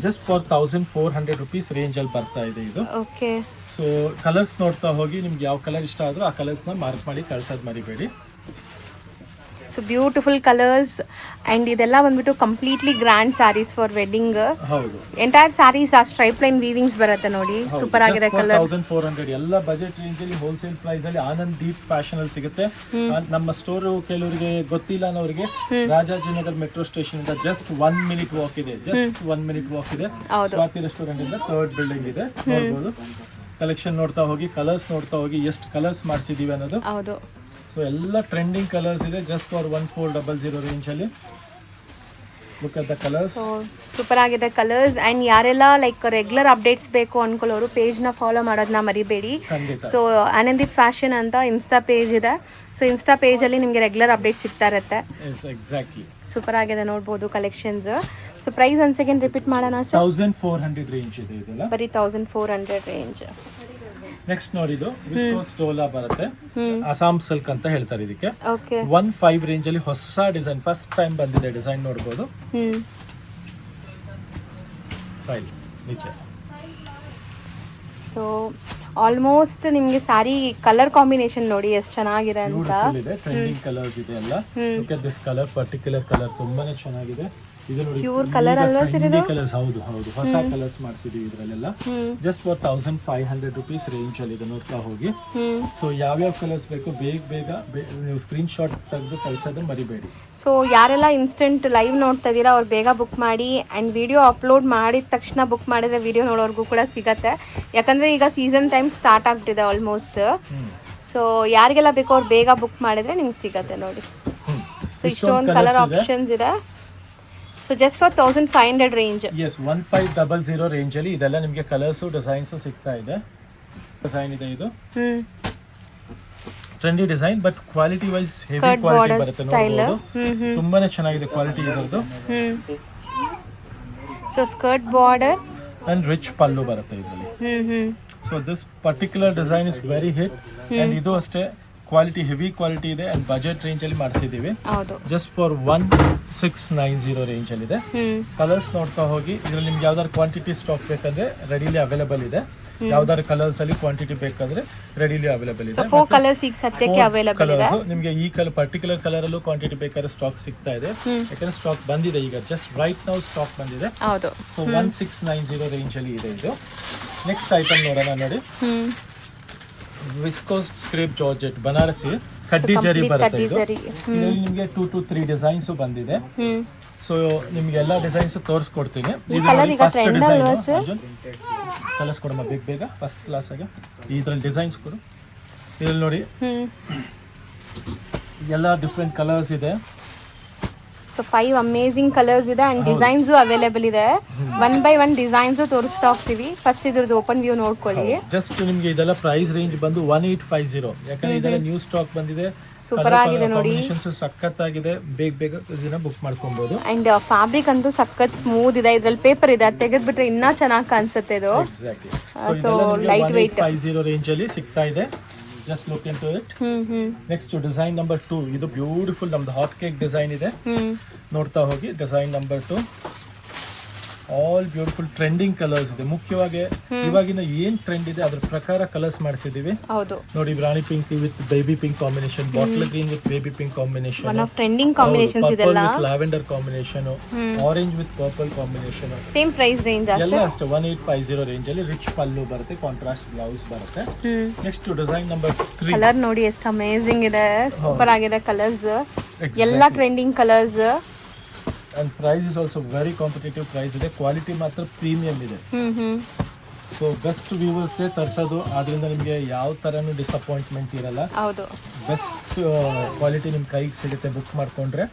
ಜಸ್ಟ್ ಫಾರ್ 1400 ರುಪೀಸ್ ರೇಂಜ್ ಅಲ್ಲಿ ಬರ್ತಾ ಇದೆ ಇದು. ಓಕೆ. ಸೊ ಕಲರ್ಸ್ ನೋಡ್ತಾ ಹೋಗಿ, ನಿಮ್ಗೆ ಯಾವ ಕಲರ್ ಇಷ್ಟ ಆದ್ರೂ ಆ ಕಲರ್ಸ್ ನ ಮಾರ್ಕ್ ಮಾಡಿ ಕಳ್ಸೋದ್ ಮರಿಬೇಡಿ. So beautiful colours. ಅಂಡ್ ಇದೆಲ್ಲ ಬಂದ್ಬಿಟ್ಟು completely grand saris for wedding. ಹೌದು. ಎಂಟೈರ್ ಸ್ಯಾರೀಸ್ ಆ ಸ್ಟ್ರೈಪ್ ಲೈನ್ ವೀವಿಂಗ್ಸ್ ಬರುತ್ತೆ ನೋಡಿ, ಸೂಪರ್ ಆಗಿದೆ ಕಲರ್. 1400 ಎಲ್ಲ ಬಜೆಟ್ ರೇಂಜ್ ಅಲ್ಲಿ ಹೋಲ್ಸೇಲ್ ಪ್ರೈಸ್ ಅಲ್ಲಿ ಆನಂದ್ ದೀಪ್ ಫ್ಯಾಷನ್ ಅಲ್ಲಿ ಸಿಗುತ್ತೆ. ನಮ್ಮ ಸ್ಟೋರ್ ಕೆಲವರಿಗೆ ಗೊತ್ತಿಲ್ಲ ಅನ್ನೋರಿಗೆ ರಾಜಾಜಿನಗರ್ ಮೆಟ್ರೋ ಸ್ಟೇಷನ್ ಇಂದ ಜಸ್ಟ್ 1 ಮಿನಿಟ್ ವಾಕ್ ಇದೆ. ಜಸ್ಟ್ 1 ಮಿನಿಟ್ ವಾಕ್ ಇದೆ. ಸ್ವಾತಿ ರೆಸ್ಟೋರೆಂಟ್ ಇಂದ 3rd ಬಿಲ್ಡಿಂಗ್ ಇದೆ. ನೋಡ್ಬೋದು. ಕಲೆಕ್ಷನ್ ನೋಡ್ತಾ ಹೋಗಿ, ಕಲರ್ಸ್ ನೋಡ್ತಾ ಹೋಗಿ, ಎಷ್ಟು ಕಲರ್ಸ್ ಮಾಡಿಸಿದೀವಿ ಅನ್ನೋದು. ಹೌದು. ಸೊ ಎಲ್ಲ ಟ್ರೆಂಡಿಂಗ್ ಕಲರ್ಸ್ ಇದೆ. ಜಸ್ಟ್ ಫಾರ್ 1400 ರೇಂಜ್ ಅಲ್ಲಿ. Look at the colours. Super ಆಗಿದೆ ಕಲರ್ಸ್. ಅಂಡ್ ಯಾರೆಲ್ಲ ಲೈಕ್ ರೆಗ್ಯುಲರ್ ಅಪ್ಡೇಟ್ಸ್ ಬೇಕು ಅನ್ಕೊಳ್ಳೋರು ಪೇಜ್ನ ಫಾಲೋ ಮಾಡೋದನ್ನ ಮರಿಬೇಡಿ. ಸೊ ಆನಂದೀಪ್ ಫ್ಯಾಷನ್ ಅಂತ ಇನ್ಸ್ಟಾ ಪೇಜ್ ಇದೆ. ಸೊ ಇನ್ಸ್ಟಾ ಪೇಜಲ್ಲಿ ನಿಮಗೆ ರೆಗ್ಯುಲರ್ ಅಪ್ಡೇಟ್ ಸಿಗ್ತಾ ಇರುತ್ತೆ. ಎಕ್ಸಾಕ್ಟ್ಲಿ. ಸೂಪರ್ ಆಗಿದೆ, ನೋಡ್ಬೋದು ಕಲೆಕ್ಷನ್ಸ್. ಸೊ ಪ್ರೈಸ್ ಒಂದು ಸೆಕೆಂಡ್ ರಿಪೀಟ್ ಮಾಡೋಣ ಸರ್? 1400 ರೇಂಜ್ ಇದೆ ಇದೆಲ್ಲ. ಬರೀ 1400 ರೇಂಜ್. ನೆಕ್ಸ್ಟ್ ನೋಡಿ, ಇದು ವಿಸ್ಕೋಸ್ ಡೋಲಾ ಬರುತ್ತೆ. ಅಸ್ಸಾಂ ಸಿಲ್ಕ್ ಅಂತ ಹೇಳ್ತಾರೆ ಇದಕ್ಕೆ. ಓಕೆ. 15 ರೇಂಜ್ ಅಲ್ಲಿ ಹೊಸ ಡಿಸೈನ್, ಫಸ್ಟ್ ಟೈಮ್ ಬಂದಿದೆ ಡಿಸೈನ್. ನೋಡಬಹುದು. ಸೈಡ್ ನೀಚೆ. ಸೊ ಆಲ್ಮೋಸ್ಟ್ ನಿಮಗೆ ಸ್ಯಾರಿ ಕಲರ್ ಕಾಂಬಿನೇಷನ್ ನೋಡಿ ಎಷ್ಟು ಚೆನ್ನಾಗಿದೆ ಅಂತ. ಟ್ರೆಂಡಿಂಗ್ ಕಲರ್ಸ್ ಇದೆ ಎಲ್ಲ. Look at this colour, particular colour ತುಂಬಾನೇ ಚೆನ್ನಾಗಿದೆ. ಇದು ನೋಡಿ, ಪ್ಯೂರ್ ಕಲರ್ ಅಲ್ವಾ ಸರ್ ಇದು? ಕಲರ್ಸ್. ಹೌದು ಹೌದು, ಹೊಸ ಕಲರ್ಸ್ ಮಾಡಿಸಿದೀವಿ ಇದರಲ್ಲೆಲ್ಲ. ಜಸ್ಟ್ ಫಾರ್ 1500 ರುಪೀಸ್ ರೇಂಜ್ ಅಲ್ಲಿ ಇದೆ. ನೋಡ್ತಾ ಹೋಗಿ. ಸೊ ಯಾವ್ಯಾವ ಕಲರ್ಸ್ ಬೇಕು ಬೇಗ ನೀವು ಸ್ಕ್ರೀನ್ ಶಾಟ್ ತೆಗೆದು ಕಳ್ಸೋದು ಮರಿಬೇಡಿ. ಸೊ ಯಾರೆಲ್ಲ ಇನ್ಸ್ಟೆಂಟ್ ಲೈವ್ ನೋಡ್ತಾ ಇದ್ದೀರಾ ಅವ್ರು ಬೇಗ ಬುಕ್ ಮಾಡಿ. ಆ್ಯಂಡ್ ವಿಡಿಯೋ ಅಪ್ಲೋಡ್ ಮಾಡಿದ ತಕ್ಷಣ ಬುಕ್ ಮಾಡಿದ್ರೆ ವಿಡಿಯೋ ನೋಡೋರ್ಗೂ ಕೂಡ ಸಿಗತ್ತೆ. ಯಾಕಂದರೆ ಈಗ ಸೀಸನ್ ಟೈಮ್ ಸ್ಟಾರ್ಟ್ ಆಗ್ಬಿಟ್ಟಿದೆ ಆಲ್ಮೋಸ್ಟ್. ಸೊ ಯಾರಿಗೆಲ್ಲ ಬೇಕೋ ಅವ್ರು ಬೇಗ ಬುಕ್ ಮಾಡಿದ್ರೆ ನಿಮ್ಗೆ ಸಿಗತ್ತೆ ನೋಡಿ. ಸೊ ಇಷ್ಟೊಂದು ಕಲರ್ ಆಪ್ಷನ್ಸ್ ಇದೆ. So just for 1500 range. Yes, 1500 range ಅಲ್ಲಿ ಇದೆಲ್ಲ ನಿಮಗೆ ಕಲರ್ಸ್ ಡಿಸೈನ್ಸ್ ಸಿಗ್ತಾ ಇದೆ. ಡಿಸೈನ್ ಇದೆ ಇದು. Trendy design, but quality wise heavy quality ಬರುತ್ತೆ. ನೋಡಬಹುದು, ತುಂಬಾನೇ ಚೆನ್ನಾಗಿದೆ ಕ್ವಾಲಿಟಿ ಇದರದ್ದು. So skirt border and rich pallu ಬರುತ್ತೆ ಇದರಲ್ಲಿ. So this particular design is very hit. And ಇದು ಅಷ್ಟೇ ಕ್ವಾಲಿಟಿ, ಹೆವಿ ಕ್ವಾಲಿಟಿ ಇದೆ. ಅಂಡ್ ಬಜೆಟ್ ರೇಂಜ್ ಅಲ್ಲಿ ಮಾಡಿಸಿದೀವಿ. ಜಸ್ಟ್ ಫಾರ್ 1690 ರೇಂಜ್ ಅಲ್ಲಿ ಇದೆ. ಕಲರ್ಸ್ ನೋಡ್ತಾ ಹೋಗಿ. ಇದ್ರಲ್ಲಿ ನಿಮ್ಗೆ ಯಾವ್ದಾದ್ರು ಕ್ವಾಂಟಿಟಿ ಸ್ಟಾಕ್ ಬೇಕಂದ್ರೆ ರೆಡಿಲಿ ಅವೈಲೇಬಲ್ ಇದೆ. ಯಾವ್ದಾದ್ರು ಕಲರ್ಸ್ ಅಲ್ಲಿ ಕ್ವಾಂಟಿಟಿ ಬೇಕಾದ್ರೆ ರೆಡಿಲಿ ಅವೈಲೇಬಲ್ ಇದೆ. ನಿಮ್ಗೆ ಈ ಕಲರ್ ಪರ್ಟಿಕ್ಯುಲರ್ ಕಲರ್ ಅಲ್ಲೂ ಕ್ವಾಂಟಿಟಿ ಬೇಕಾದ್ರೆ ಸ್ಟಾಕ್ ಸಿಗ್ತಾ ಇದೆ. ಯಾಕಂದ್ರೆ ಸ್ಟಾಕ್ ಬಂದಿದೆ ಈಗ, ಜಸ್ಟ್ ರೈಟ್ ನೌ ಸ್ಟಾಕ್ ಬಂದಿದೆ. ಸೊ 1690 ರೇಂಜ್ ಅಲ್ಲಿ ಇದೆ ಇದು. ನೆಕ್ಸ್ಟ್ ಐಟಮ್ ನೋಡೋಣ ನೋಡಿ. ವಿಸ್ಕೋಸ್ ಕ್ರೇಪ್ ಜಾರ್ಜೆಟ್ ಬನಾರಸಿ ಕಡ್ಡಿ ಜರಿ ಬರುತ್ತೆ ಇದು. ಜರಿ. ಇದರಲ್ಲಿ ನಿಮಗೆ 2 to 3 ಡಿಸೈನ್ಸ್ ಬಂದಿದೆ. ಸೊ ನಿಮ್ಗೆ ಎಲ್ಲ ಡಿಸೈನ್ಸ್ ತೋರಿಸ್ಕೊಡ್ತೀನಿ. ಫಸ್ಟ್ ಡಿಸೈನ್ ಕಲರ್ಸ್ ಕೊಡಮ್ಮ ಬೇಗ ಫಸ್ಟ್ ಕ್ಲಾಸ್ ಆಗಿ ಇದ್ರಲ್ಲಿ ಡಿಸೈನ್ಸ್ ಕೊಡು. ಇದ್ರಲ್ಲಿ ನೋಡಿ ಎಲ್ಲ ಡಿಫ್ರೆಂಟ್ ಕಲರ್ಸ್ ಇದೆ. ಸೊ 5 ಅಮೇಸಿಂಗ್ ಕಲರ್ಸ್ ಇದೆ ಅಂಡ್ ಡಿಸೈನ್ಸು ಅವೈಲೇಬಲ್ ಇದೆ. 1 by 1 ಡಿಸೈನ್ಸು ತೋರಿಸ್ತಾ ಹೋಗ್ತೀವಿ. ಫಸ್ಟ್ ಇದ್ರದ್ದು ಓಪನ್ ವ್ಯೂ ನೋಡ್ಕೊಳ್ಳಿ. ಜಸ್ಟ್ ನಿಮ್ಗೆ ಇದೆಲ್ಲ ಪ್ರೈಸ್ ರೇಂಜ್ ಬಂದು 1850. ಯಾಕಂದ್ರೆ ಇದೆಲ್ಲ ನ್ಯೂ ಸ್ಟಾಕ್ ಬಂದಿದೆ. ಸೂಪರ್ ಆಗಿದೆ ನೋಡಿ. ಸಖತ್ತಾಗಿದೆ. ಬೇಗ ಇದನ್ನ ಬುಕ್ ಮಾಡ್ಕೊಬಹುದು. ಅಂಡ್ ಫ್ಯಾಬ್ರಿಕ್ ಅಂತೂ ಸಖತ್ ಸ್ಮೂತ್ ಇದೆ. ಇದ್ರಲ್ಲಿ ಪೇಪರ್ ಇದೆ, ಅದು ತೆಗೆದ್ಬಿಟ್ರೆ ಇನ್ನೂ ಚೆನ್ನಾಗಿ ಕಾಣಿಸುತ್ತೆ ಇದು. ಸೊ ಲೈಟ್ ವೆಯ್ಟ್ 1850 ರೇಂಜ್ ಅಲ್ಲಿ ಸಿಗ್ತಾ ಇದೆ. Just look into it. Next to design number 2. ಇದು ಬ್ಯೂಟಿಫುಲ್ ನಮ್ದು ಹಾಟ್ ಕೇಕ್ ಡಿಸೈನ್ ಇದೆ. ನೋಡ್ತಾ ಹೋಗಿ design number 2. All beautiful trending colours ಇದೆ. ಮುಖ್ಯವಾಗಿ ಇವಾಗಿನ ಏನ್ ಟ್ರೆಂಡ್ ಇದೆ ಅದ್ರ ಪ್ರಕಾರ ಕಲರ್ಸ್ ಮಾಡಿಸಿದೀವಿ. ಹೌದು ನೋಡಿ, rani pink with baby pink combination, bottle green with baby pink combination, one of trending combinations ಇದೆಲ್ಲ. Lavender combination, orange with purple combination. Same price range ಎಲ್ಲ ಅಷ್ಟೇ 1850 ರೇಂಜ್ ಅಲ್ಲಿ. ರಿಚ್ ಪಲ್ಲು ಬರುತ್ತೆ, ಕಾಂಟ್ರಾಸ್ಟ್ ಬ್ಲೌಸ್ ಬರುತ್ತೆ. Next design number 3. ಕಲರ್ ನೋಡಿ ಎಷ್ಟು ಅಮೇಜಿಂಗ್ ಇದೆ, ಸೂಪರ್ ಆಗಿದೆ ಕಲರ್ಸ್. ಎಲ್ಲ trending colours. And price is also very competitive price ಇದೆ. ಕ್ವಾಲಿಟಿ ಮಾತ್ರ ಪ್ರೀಮಿಯಂ ಇದೆ. ಸೊ ಬೆಸ್ಟ್ ವ್ಯೂವರ್ಸ್ಗೆ ತರಿಸೋದು, ಆದ್ರಿಂದ ನಿಮಗೆ ಯಾವ ಥರನೂ ಡಿಸಪಾಯಿಂಟ್ಮೆಂಟ್ ಇರಲ್ಲ. ಹೌದು, ಬೆಸ್ಟ್ ಕ್ವಾಲಿಟಿ ನಿಮ್ಮ ಕೈಗೆ ಸಿಗುತ್ತೆ ಬುಕ್ ಮಾಡ್ಕೊಂಡ್ರೆ.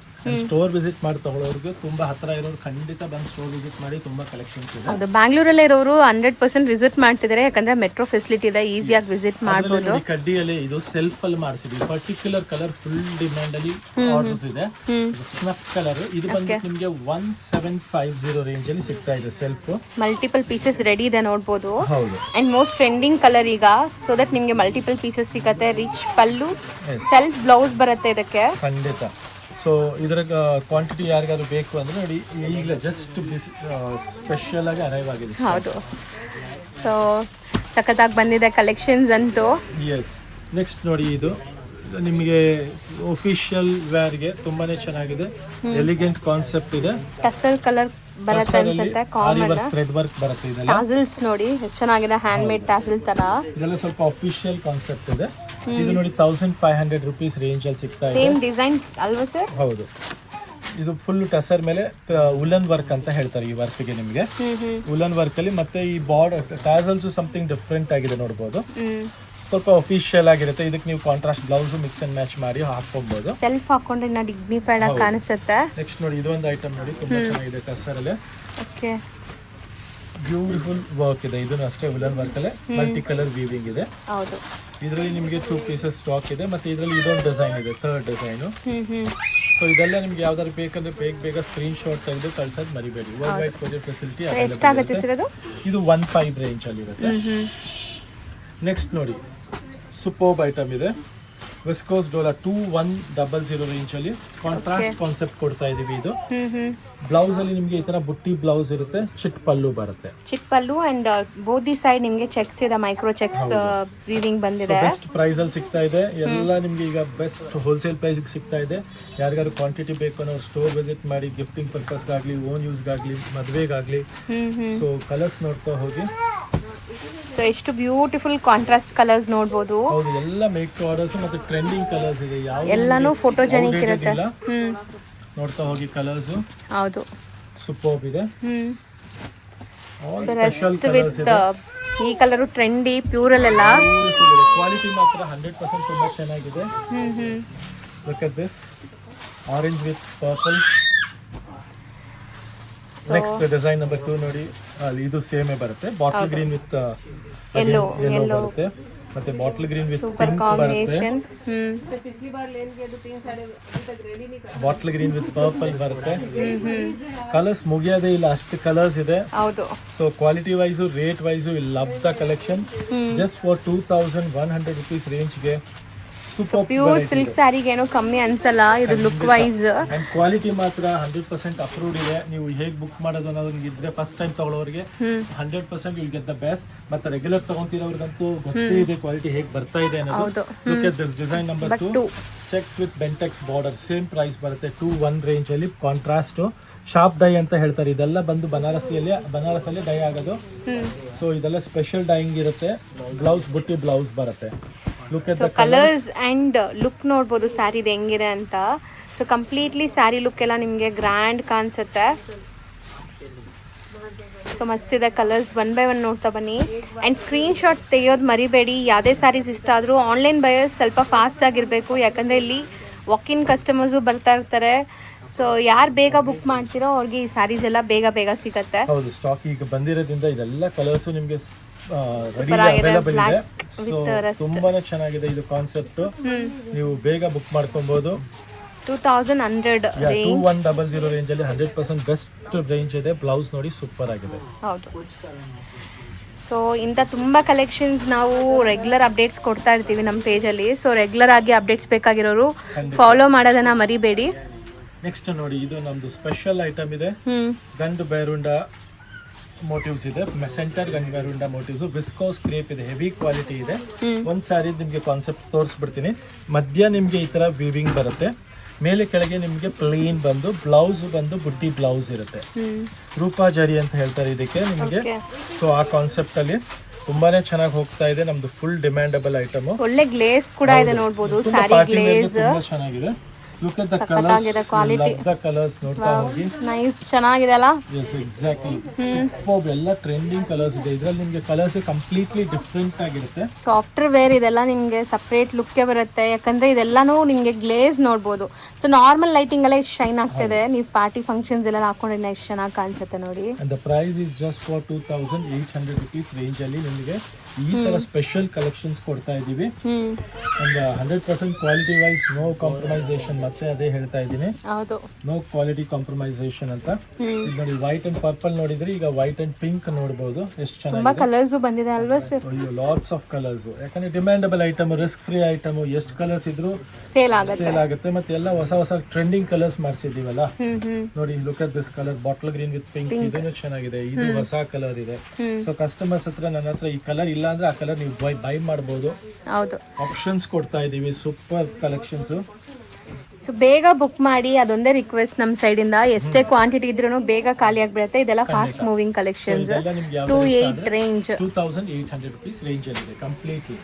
ಸ್ಟೋರ್ ವಿಸಿಟ್ ಮಾಡಿ ತಗೊಳ್ಳೋರಿಗೆ ತುಂಬಾ ಹತ್ರ ಇರೋರು ಖಂಡಿತ ಬಂದು ಸ್ಟೋರ್ ವಿಸಿಟ್ ಮಾಡಿ. ತುಂಬಾ ಕಲೆಕ್ಷನ್ಸ್ ಇದೆ. ಹೌದು, ಬ್ಯಾಂಗ್ಳೂರಲ್ಲೇ ಇರೋರು 100% ವಿಸಿಟ್ ಮಾಡ್ತಿದ್ದಾರೆ, ಯಾಕಂದ್ರೆ ಮೆಟ್ರೋ ಫೆಸಿಲಿಟಿ ಇದೆ, ಈಸಿಯಾಗಿ ವಿಸಿಟ್ ಮಾಡಬಹುದು. ಕಡ್ಡಿಯಲ್ಲಿ ಇದು ಸೆಲ್ಫ್ ಅಲ್ಲಿ ಮಾಡಿಸಿದ್ವಿ. ಪರ್ಟಿಕ್ಯುಲರ್ ಕಲರ್ ಫುಲ್ ಡಿಮ್ಯಾಂಡ್ ಅಲ್ಲಿ ಆರ್ಡರ್ಸ್ ಇದೆ. ಸ್ನಫ್ ಕಲರ್ ಇದು ಬಂದು ನಿಮಗೆ 1750 ರೇಂಜ್ ಅಲ್ಲಿ ಸಿಗ್ತಾ ಇದೆ. ಸೆಲ್ಫ್ ಮಲ್ಟಿಪಲ್ ಪೀಸಸ್ ರೆಡಿ ಇದೆ ನೋಡಬಹುದು. ಹೌದು, ಅಂಡ್ ಮೋಸ್ಟ್ ಟ್ರೆಂಡಿಂಗ್ ಕಲರ್ ಈಗ, ಸೊ ದಟ್ ನಿಮಗೆ ಮಲ್ಟಿಪಲ್ ಪೀಸಸ್ ಸಿಗುತ್ತೆ. ರಿಚ್ ಪಲ್ಲು, ಸೆಲ್ಫ್ ಬ್ಲೌಸ್ ಬರುತ್ತೆ ಇದಕ್ಕೆ ಖಂಡಿತ. ಸೊ ಇದರ ಕ್ವಾಂಟಿಟಿ ಯಾರಿಗಾದ್ರು ಬೇಕು ಅಂದ್ರೆ ನೋಡಿ, ಈಗಲೇ ಜಸ್ಟ್ ಸ್ಪೆಷಲ್ ಆಗಿ ಅರೈವ್ ಆಗಿದೆ. ಹೌದು, ಸೊ ಸಖತ್ತಾಗಿ ಬಂದಿದೆ ಕಲೆಕ್ಷನ್ಸ್ ಅಂತೂ. ಎಸ್, ನೆಕ್ಸ್ಟ್ ನೋಡಿ, ಇದು ನಿಮಗೆ ಒಫಿಷಿಯಲ್ ವೇರ್ಗೆ ತುಂಬಾನೇ ಚೆನ್ನಾಗಿದೆ. ಎಲಿಗೆಂಟ್ ಕಾನ್ಸೆಪ್ಟ್ ಇದೆ. ಟಸಲ್ ಕಲರ್ ಬರುತ್ತೆ ಅನ್ಸುತ್ತೆ. ಕಾಮನ್ ಥ್ರೆಡ್ ವರ್ಕ್ ಬರುತ್ತೆ. ಇದೆಲ್ಲ ಟಾಸಲ್ಸ್ ನೋಡಿ ಎಷ್ಟು ಚೆನ್ನಾಗಿದೆ, ಹ್ಯಾಂಡ್ ಮೇಡ್ ಟಾಸಲ್ ತರ. ಇದೆಲ್ಲ ಸ್ವಲ್ಪ ಅಫಿಷಿಯಲ್ ಕಾನ್ಸೆಪ್ಟ್ ಇದೆ. ಇದು ನೋಡಿ 1500 rupees ರೇಂಜ್ ಅಲ್ಲಿ ಸಿಗ್ತಾ ಇದೆ. ಸೇಮ್ ಡಿಸೈನ್ ಅಲ್ವಾ ಸರ್? ಹೌದು, ಇದು ಫುಲ್ ಟಸರ್ ಮೇಲೆ ಉಲನ್ ವರ್ಕ್ ಅಂತ ಹೇಳ್ತಾರೆ. ಈ ವರ್ಕ್ಗೆ ನಿಮಗೆ ಉಲನ್ ವರ್ಕ್ ಅಲ್ಲಿ ಮತ್ತೆ ಈ ಬಾರ್ಡರ್ ಟಾಸಲ್ಸ್ ಸಮಥಿಂಗ್ ಡಿಫ್ರೆಂಟ್ ಆಗಿದೆ ನೋಡಬಹುದು. ಸ್ವಲ್ಪ ಅಫಿಷಿಯಲ್ ಆಗಿರುತ್ತೆ. ಇದಕ್ಕೆ ನೀವು contrast blouse mix and match ಮಾಡಿ ಹಾಕೋಬಹುದು. ಸೆಲ್ಫ್ ಹಾಕೊಂಡ್ರೆ ಇನ್ನ ಡಿಗ್ನಿಫೈಡ್ ಆಗಿ ಕಾಣಿಸುತ್ತೆ. ನೆಕ್ಸ್ಟ್ ನೋಡಿ, ಇದೊಂದು ಐಟಮ್ ನೋಡಿ, ತುಂಬಾ ಚೆನ್ನಾಗಿದೆ. ಟಸರ್ ಅಲ್ಲಿ ಓಕೆ, ಬ್ಯೂಟಿಫುಲ್ ವರ್ಕ್ ಇದೆ. ಇದನ್ನು ಅಷ್ಟೇ ಉಲನ್ ವರ್ಕ್ ಅಲ್ಲೇ ಮಲ್ಟಿ ಕಲರ್ ವೀವಿಂಗ್ ಇದೆ. ಹೌದು, ಇದರಲ್ಲಿ ನಿಮಗೆ 2 ಪೀಸಸ್ ಸ್ಟಾಕ್ ಇದೆ. ಮತ್ತೆ ಇದರಲ್ಲಿ ಇದೊಂದು ಡಿಸೈನ್ ಇದೆ, ಥರ್ಡ್ ಡಿಸೈನು. ಸೊ ಇದೆಲ್ಲ ನಿಮ್ಗೆ ಯಾವ್ದಾದ್ರು ಬೇಕಂದ್ರೆ ಬೇಗ ಸ್ಕ್ರೀನ್ ಶಾಟ್ ತೆಗೆದು ಕಳ್ಸೋದು ಮರಿಬೇಡಿ. ವರ್ಲ್ಡ್ ವೈಡ್ ಕೊರಿಯರ್ ಫೆಸಿಲಿಟಿ ಎಷ್ಟಾಗುತ್ತೆ ಸರ್ ಇದು? ಇದು 15 ರೇಂಜ್ ಅಲ್ಲಿ ಇರುತ್ತೆ. ನೆಕ್ಸ್ಟ್ ನೋಡಿ, ಸೂಪರ್ಬ್ ಐಟಮ್ ಇದೆ. ವಿಸ್ಕೋಸ್ ಡೋಲಾ 2100 ರೇಂಜ್ ಅಲ್ಲಿ ಕಾಂಟ್ರಾಸ್ಟ್ ಕಾನ್ಸೆಪ್ಟ್ ಕೊಡ್ತಾ ಇದೀವಿ. ಇದು ಬ್ಲೌಸ್ ಅಲ್ಲಿ ನಿಮ್ಗೆ ಈ ತರ ಬುಟ್ಟಿ ಬ್ಲೌಸ್ ಇರುತ್ತೆ, ಚಿಟ್ ಪಲ್ಲು ಬರುತ್ತೆ. Chit pallu and both the side ನಿಮ್ಗೆ ಚೆಕ್ಸ್ ಇದೆ, ಮೈಕ್ರೋ ಚೆಕ್ಸ್ ವೀವಿಂಗ್ ಬಂದಿದೆ. ಬೆಸ್ಟ್ ಪ್ರೈಸ್ ಅಲ್ಲಿ ಸಿಗ್ತಾ ಇದೆ. ಎಲ್ಲ ನಿಮ್ಗೆ ಈಗ ಬೆಸ್ಟ್ ಹೋಲ್ಸೇಲ್ ಪ್ರೈಸ್ ಸಿಗ್ತಾ ಇದೆ. ಯಾರಿಗಾದ್ರು ಕ್ವಾಂಟಿಟಿ ಬೇಕು ಅನ್ನೋ ಸ್ಟೋರ್ ವಿಸಿಟ್ ಮಾಡಿ, ಗಿಫ್ಟಿಂಗ್ ಪರ್ಪಸ್ಗಾಗ್ಲಿ, ಓನ್ ಯೂಸ್ಗಾಗ್ಲಿ, ಮದುವೆಗಾಗ್ಲಿ. ಸೊ ಕಲರ್ಸ್ ನೋಡ್ತಾ ಹೋಗಿ. ಸೊ ಎಷ್ಟು ಬ್ಯೂಟಿಫುಲ್ ಕಾಂಟ್ರಾಸ್ಟ್ ಕಲರ್ಸ್ ನೋಡಬಹುದು. ಹೌದು, ಎಲ್ಲ ಮೇಕ್ ಟು ಆರ್ಡರ್ಸ್ ಮತ್ತೆ ಟ್ರೆಂಡಿಂಗ್ ಕಲರ್ಸ್ ಇದೆ. ಎಲ್ಲಾನು ಫೋಟೋಜೆನಿಕ್ ಇರುತ್ತೆ. ನೋಡ್ತಾ ಹೋಗಿ ಕಲರ್ಸ್. ಹೌದು, ಸೂಪರ್ಬ್ ಇದೆ. ಈ ಕಲರ್ ಟ್ರೆಂಡಿ ಪ್ಯೂರ್ ಅಲ್ಲೆಲ್ಲ. ಕ್ವಾಲಿಟಿ ಮಾತ್ರ 100% ತುಂಬಾ ಚೆನ್ನಾಗಿದೆ. Look at this orange with purple. Next design number 2 ನೋಡಿ, ಇದು ಸೇಮ್ ಬರುತ್ತೆ. ಬಾಟಲ್ ಗ್ರೀನ್ ವಿತ್ ಯೆಲ್ಲೋ ಬರುತ್ತೆ. ಮತ್ತೆ bottle green with super pink combination. Bottle green with purple ಬರುತ್ತೆ. ಕಲರ್ಸ್ ಮುಗಿಯೋದೇ ಇಲ್ಲ, ಅಷ್ಟು ಕಲರ್ಸ್ ಇದೆ. ಹೌದು, so quality wise, rate wise, love the collection. Just for 2100 rupees ರೇಂಜ್ಗೆ ಪ್ಯೂರ್ ಸಿಲ್ಕ್ ಸ್ಯಾರಿಗೆ ಏನೋ ಕಮ್ಮಿ ಅನ್ಸಲ್ಲ ಇದು ಲುಕ್ ವೈಸ್. ಅಂಡ್ ಕ್ವಾಲಿಟಿ ಮಾತ್ರ 100% ಅಪ್ರೂವ್ಡ್ ಇದೆ. ನೀವು ಹೇಗೆ ಬುಕ್ ಮಾಡೋದು ಅನ್ನೋದು ಇದ್ರೆ ಫಸ್ಟ್ ಟೈಮ್ ತಗೊಳ್ಳೋರಿಗೆ 100% ಯು ಗೆಟ್ ದ ಬೆಸ್ಟ್. ಮತ್ತೆ ರೆಗ್ಯುಲರ್ ತಗೊಂತಿರೋರ್ಗಂತೂ ಗೊತ್ತೇ ಇದೆ ಕ್ವಾಲಿಟಿ ಹೇಗೆ ಬರ್ತಾ ಇದೆ ಅನ್ನೋದು. Look at this design number 2, checks with Bentex border. Same price ಬರುತ್ತೆ 21 ರೇಂಜ್ ಅಲ್ಲಿ. ಕಾಂಟ್ರಾಸ್ಟ್ ಶಾರ್ಪ್ ಡೈ ಅಂತ ಹೇಳ್ತಾರೆ. ಇದೆಲ್ಲ ಬಂದು ಬನಾರಸಲ್ಲಿ ಡೈ ಆಗೋದು. ಸೊ ಇದೆಲ್ಲ ಸ್ಪೆಷಲ್ ಡೈಯಿಂಗ್ ಇರುತ್ತೆ. ಬ್ಲೌಸ್ ಬುಟ್ಟಿ ಬ್ಲೌಸ್ ಬರುತ್ತೆ. Look at so the colours and look ನೋಡ್ಬೋದು ಸ್ಯಾರಿದು ಹೆಂಗಿದೆ ಅಂತ. ಸೊ ಕಂಪ್ಲೀಟ್ಲಿ ಸ್ಯಾರಿ ಲುಕ್ ಎಲ್ಲ ನಿಮಗೆ ಗ್ರ್ಯಾಂಡ್ ಕಾಣಿಸುತ್ತೆ. ಸೊ ಮಸ್ತಿದೆ ಕಲರ್ಸ್. ಒನ್ ಬೈ ಒನ್ ನೋಡ್ತಾ ಬನ್ನಿ. ಆ್ಯಂಡ್ ಸ್ಕ್ರೀನ್ಶಾಟ್ ತೆಗೆಯೋದು ಮರಿಬೇಡಿ. ಯಾವುದೇ ಸ್ಯಾರೀಸ್ ಇಷ್ಟ ಆದರೂ ಆನ್ಲೈನ್ ಬಯರ್ಸ್ ಸ್ವಲ್ಪ ಫಾಸ್ಟ್ ಆಗಿರಬೇಕು, ಯಾಕಂದರೆ ಇಲ್ಲಿ ವಾಕಿನ್ ಕಸ್ಟಮರ್ಸು ಬರ್ತಾ ಇರ್ತಾರೆ. ಸೊ ಯಾರು ಬೇಗ ಬುಕ್ ಮಾಡ್ತೀರೋ ಅವ್ರಿಗೆ ಈ ಸ್ಯಾರೀಸ್ ಎಲ್ಲ ಬೇಗ ಬೇಗ ಸಿಗತ್ತೆ. ಹೌದು, ಸ್ಟಾಕ್ ಈಗ ಬಂದಿರೋದ್ರಿಂದ ಇದೆಲ್ಲ ಕಲರ್ಸ್ ನಿಮಗೆ Super ಆಗಿದೆ, ಅವೈಲೇಬಲ್ ಇದೆ. black so with rust. ತುಂಬಾನೇ ಚೆನ್ನಾಗಿದೆ ಇದು ಕಾನ್ಸೆಪ್ಟ್. ನೀವು ಬೇಗ ಬುಕ್ ಮಾಡ್ಕೊಬಹುದು. 2100 ರೇಂಜ್. 2100 ರೇಂಜ್ ಅಲ್ಲಿ 100% ಬೆಸ್ಟ್ ರೇಂಜ್ ಇದೆ. ಬ್ಲೌಸ್ ನೋಡಿ ಸೂಪರ್ ಆಗಿದೆ. ಹೌದು. ಸೊ ಇಂಥ ತುಂಬ ಕಲೆಕ್ಷನ್ಸ್ ನಾವು ರೆಗ್ಯುಲರ್ ಅಪ್ಡೇಟ್ಸ್ ಕೊಡ್ತಾ ಇರ್ತೀವಿ ನಮ್ಮ ಪೇಜಲ್ಲಿ. ಸೊ ರೆಗ್ಯುಲರ್ ಆಗಿ ಅಪ್ಡೇಟ್ಸ್ ಬೇಕಾಗಿರೋರು ಫಾಲೋ ಮಾಡೋದನ್ನ ಮರಿಬೇಡಿ. ನೆಕ್ಸ್ಟ್ ನೋಡಿ, ಇದು ನಮ್ದು ಸ್ಪೆಷಲ್ ಐಟಮ್ ಇದೆ. ಗಂಡು ಬೈರುಂಡ ಮೋಟಿವ್ಸ್ ಇದೆ, ಸೆಂಟರ್ ಗಂಡು ಬೈರುಂಡ ಮೋಟಿವ್ಸ್, ವಿಸ್ಕೋಸ್ ಕ್ರೇಪ್ ಇದೆ, ಹೆವಿ ಕ್ವಾಲಿಟಿ ಇದೆ. ಒಂದ್ ಸಾರಿ ನಿಮ್ಗೆ ಕಾನ್ಸೆಪ್ಟ್ ತೋರಿಸ್ಬಿಡ್ತೀನಿ. ಮಧ್ಯ ನಿಮ್ಗೆ ಈ ತರ ವೀವಿಂಗ್ ಬರುತ್ತೆ, ಮೇಲೆ ಕೆಳಗೆ ನಿಮ್ಗೆ ಪ್ಲೇನ್ ಬಂದು ಬ್ಲೌಸ್ ಬಂದು ಬುಟ್ಟಿ ಬ್ಲೌಸ್ ಇರುತ್ತೆ. ರೂಪಾ ಜರಿ ಅಂತ ಹೇಳ್ತಾರೆ ಇದಕ್ಕೆ ನಿಮಗೆ. ಸೊ ಆ ಕಾನ್ಸೆಪ್ಟ್ ಅಲ್ಲಿ ತುಂಬಾನೇ ಚೆನ್ನಾಗಿ ಹೋಗ್ತಾ ಇದೆ. ನಮ್ದು ಫುಲ್ ಡಿಮ್ಯಾಂಡಬಲ್ ಐಟಮ್. ಒಳ್ಳೆ ಗ್ಲೇಸ್ ಕೂಡ ಇದೆ ನೋಡ್ಬೋದು. ಸ್ಯಾರಿ ಗ್ಲೇಸ್ ಚೆನ್ನಾಗಿದೆ. Look at the colours, quality. The colours ನೋಡ್ತಾ ಹೋಗಿ. ನೈಸ್, ಚೆನ್ನಾಗಿದೆ ಅಲ್ಲ? Yes, exactly. ಸೂಪರ್. ಎಲ್ಲ ಟ್ರೆಂಡಿಂಗ್ ಕಲರ್ಸ್ ಇದೆ ಇದರಲ್ಲಿ. ನಿಮಗೆ ಕಲರ್ಸ್ ಕಂಪ್ಲೀಟ್ಲಿ ಡಿಫ್ರೆಂಟ್ ಆಗಿರುತ್ತೆ. ಸಾಫ್ಟ್ವೇರ್ ವೇರ್ ಇದೆಲ್ಲ ನಿಮಗೆ ಸಪ್ರೇಟ್ ಲುಕ್ಗೆ ಬರುತ್ತೆ, ಯಾಕಂದ್ರೆ ಇದೆಲ್ಲಾನು ನಿಮಗೆ ಗ್ಲೇಸ್ ನೋಡ್ಬೋದು. ಸೊ ನಾರ್ಮಲ್ ಲೈಟಿಂಗ್ ಎಲ್ಲ ಎಷ್ಟು ಶೈನ್ ಆಗ್ತಿದೆ. ನೀವು ಪಾರ್ಟಿ ಫಂಕ್ಷನ್ಸ್ ಎಲ್ಲ ಹಾಕೊಂಡ್ರೆ ಎಷ್ಟು ಚೆನ್ನಾಗಿ ಕಾಣಿಸುತ್ತೆ ನೋಡಿ. And the price is just for 2800 rupees range ಅಲ್ಲಿ ನಿಮಗೆ ಈ ತರ ಸ್ಪೆಷಲ್ ಕಲೆಕ್ಷನ್ಸ್ ಕೊಡ್ತಾ ಇದೀವಿ. And 100% quality wise no compromisation. ಮತ್ತೆ ಅದೇ ಹೇಳ್ತಾ ಇದ್ದೀನಿ, ಹೌದು, ನೋ ಕ್ವಾಲಿಟಿ ಕಾಂಪ್ರಮೈಸೇಷನ್ ಅಂತ. ಈಗ ನೋಡಿ, ವೈಟ್ ಅಂಡ್ ಪರ್ಪಲ್ ನೋಡಿದ್ರೆ ಈಗ ವೈಟ್ ಅಂಡ್ ಪಿಂಕ್ ನೋಡಬಹುದು. ಎಷ್ಟು ತುಂಬಾ ಚೆನ್ನಾಗಿದೆ. ಕಲರ್ಸ್ ಬಂದಿದೆ ಅಲ್ವಾ ಸರ್? Lots of colours. ಯಾಕಂದ್ರೆ demandable item, risk free item. ಎಷ್ಟು ಕಲರ್ಸ್ ಇದ್ರು ಸೇಲ್ ಆಗುತ್ತೆ. ಮತ್ತೆ ಎಲ್ಲ ಹೊಸ ಹೊಸ ಟ್ರೆಂಡಿಂಗ್ ಕಲರ್ಸ್ ಮಾಡಿಸಿದೀವಲ್ಲ. ನೋಡಿ, look at this colour, bottle green with pink. ಇದನ್ನು ಚೆನ್ನಾಗಿದೆ. ಇದು ಹೊಸ ಕಲರ್ ಇದೆ. ಸೊ ಕಸ್ಟಮರ್ಸ್ ಹತ್ರ, ನನ್ನ ಹತ್ರ ಈ ಕಲರ್ ಇಲ್ಲ ಅಂದ್ರೆ ಆ ಕಲರ್ ನೀವು ಬೈ ಮಾಡಬಹುದು. ಹೌದು, ಆಪ್ಷನ್ಸ್ ಕೊಡ್ತಾ ಇದೀವಿ. Super collections. ಸೊ ಬೇಗ ಬುಕ್ ಮಾಡಿ, ಅದೊಂದೇ ರಿಕ್ವೆಸ್ಟ್ ನಮ್ಮ ಸೈಡ್ ಇಂದ. ಎಷ್ಟೇ ಕ್ವಾಂಟಿಟಿ ಇದ್ರೂ ಬೇಗ ಖಾಲಿ ಆಗ್ಬಿಡುತ್ತೆ. ಇದೆಲ್ಲ fast moving collections. 2800 range. 2800 rupees range ಅಲ್ಲಿ ಇದೆ ಕಂಪ್ಲೀಟ್ಲಿ.